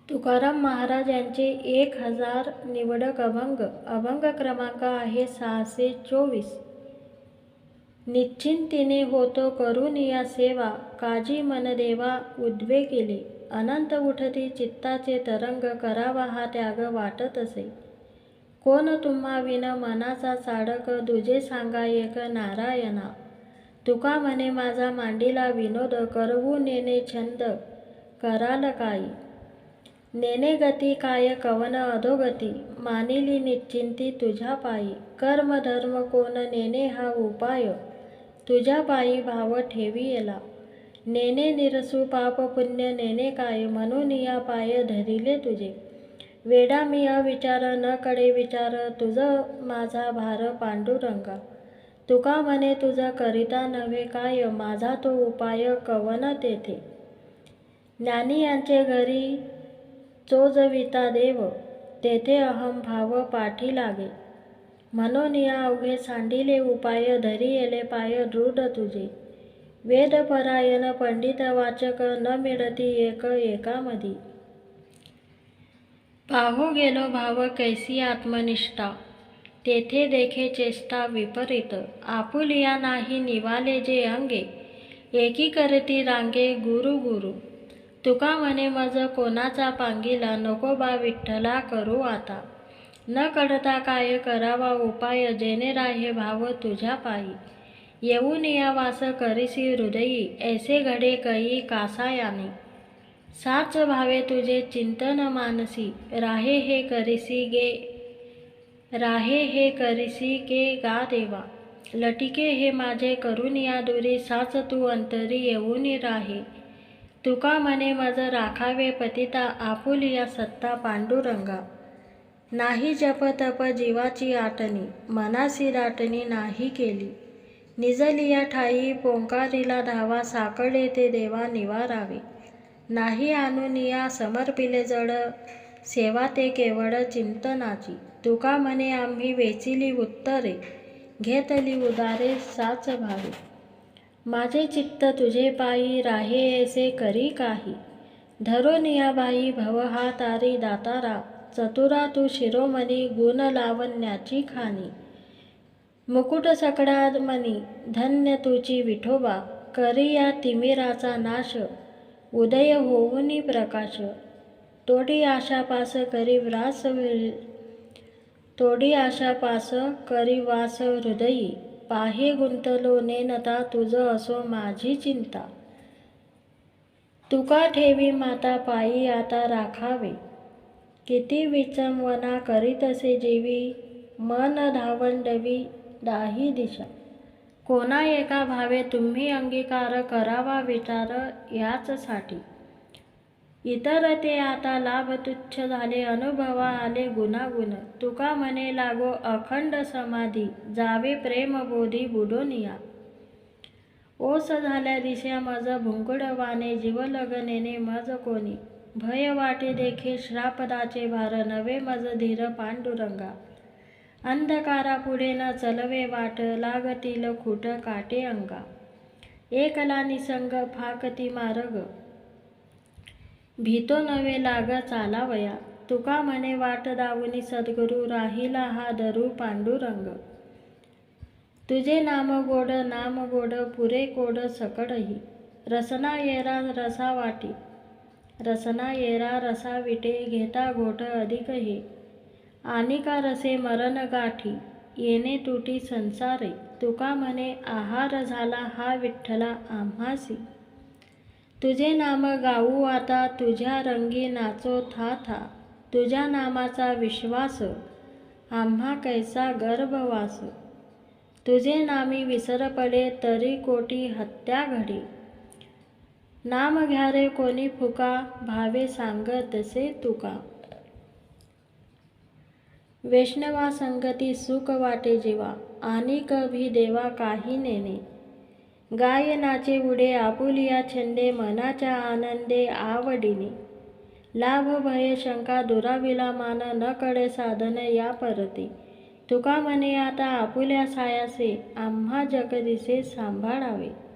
तुकाराम महाराज यांचे 1000 निवडक अभंग. अभंग क्रमांक आहे 624. निश्चिंतीने होतो करुनिया सेवा, काजी मन देवा उद्वेगिले. अनंत उठती चित्ताचे तरंग, करावा हा त्याग वाटत असे. कोण तुम्हा विन मनाचा चाडक, दुजे सांगा एक नारायणा. तुका म्हणे माझा मांडीला विनोद, करवू नेने छंद कराल काही. नेने गती काय कवन अधोगती, मानिली निश्चिंती तुझ्या पायी. कर्म धर्म कोण नेने हा उपाय, तुझ्या पायी भाव ठेवियला. नेने निरसू पाप पुण्य नेने काय, म्हणून या पाय धरिले तुझे. वेडा मी अविचार न कडे विचार, तुझ माझा भार पांडुरंगा. तुका म्हणे तुझ करिता नव्हे काय, माझा तो उपाय कवन तेथे. ज्ञानी यांचे घरी चोजविता देव, तेथे अहम भाव पाठी लागे. म्हणून या अवघे सांडिले उपाय, धरियेले पाय दृढ तुझे. वेद परायण पंडित वाचक, न मिळती एक एकामधी. पाहो गेलो भाव कैसी आत्मनिष्ठा, तेथे देखे चेष्टा विपरीत. आपुलिया नाही निवाले जे अंगे, एकी करती रांगे गुरु गुरु. तुका म्हणे मज कोणाचा पांगिला, नको बा विठ्ठला करू आता. न कळता काय करावा उपाय, जेणे राहे भाव तुझ्या पायी. येऊन या वास करिसी हृदयी, ऐसे घडे कई कासायाने. साच भावे तुझे चिंतन मानसी, राहे हे करिसी गे गा देवा. लटिके हे माझे करून या दुरी, साच तू अंतरी येऊन राहे. तुका म्हणे मज राखावे पतिता, आपुलिया सत्ता पांडुरंगा. नाही जप तप जीवाची आटणी, मनासी दाटणी नाही केली. निजलिया ठाई पोंकारिला धावा, साकडे ते देवा निवारावे. नाही आणूनिया समर्पिले जड, सेवा ते केवळ चिंतनाची. तुका म्हणे आम्ही वेचिली उत्तरे, घेतली उदारे साच भावे. माझे चित्त तुझे पायी, राहे ऐसे करी काही. धरोनिया बाई भव हा तारी दातारा, चतुरा तू शिरोमणी गुण लावण्याची खाणी. मुकुट सकळा मनी धन्य तुची विठोबा, करिया तिमिराचा नाश, उदय होऊनी प्रकाश. तोडी आशापास करी वास हृदयी, पाहे गुंतलो नेनता तुझ असो माझी चिंता. तुका ठेवी माता पायी आता राखावे, किती विचंवना करीतसे जीवी. मन धावंडवी दाही दिशा, कोणा एका भावे तुम्ही अंगीकार. करावा विचार याचसाठी, इतर ते आता लाभ तुच्छ झाले. अनुभवा आले गुणागुण, तुका म्हणे लागो अखंड समाधी. जावे प्रेम बोधी बुडोनिया, ओस झाल्या दिशा मज भुंगुडवाने. जीव लगनेने मज कोणी, भय वाटे देखे श्रापदाचे भार. नवे मज धीर पांडुरंगा, अंधकारा पुढे न चलवे वाट. लागतील खुट काटे अंगा, एकला निसंग फाकती मार्ग. भीतो नवे लाग चालावया, तुका म्हणे वाट दावुनी सद्गुरु. राहिला हा धरू पांडुरंग, तुझे नाम गोड पुरे कोड सकळही. रसना येरा रसा विटे, घेता घोट अधिक हे. आनिका रसे मरण गाठी, येणे तुटी संसारे. तुका म्हणे आहार झाला हा विठ्ठला आम्हासी. तुझे नाम गाऊ आता तुझ्या रंगी नाचो था था. तुझ्या नामाचा विश्वास, आम्हा कैसा गर्भवास. तुझे नामी विसर पडे, तरी कोटी हत्या घडे. नाम घ्या रे कोणी फुका, भावे सांगतसे तुका. वैष्णवा संगती सुख वाटे जीवा, आणि कभी देवा काही नेने. गायनाचे उडे आपुलिया छंदे, मनाच्या आनंदे आवडीने. लाभ भय शंका दुराविला मान, न कळे साधन या परते. तुका म्हणे आता आपुल्या सायासे, आम्हा जगदिसे सांभाळावे.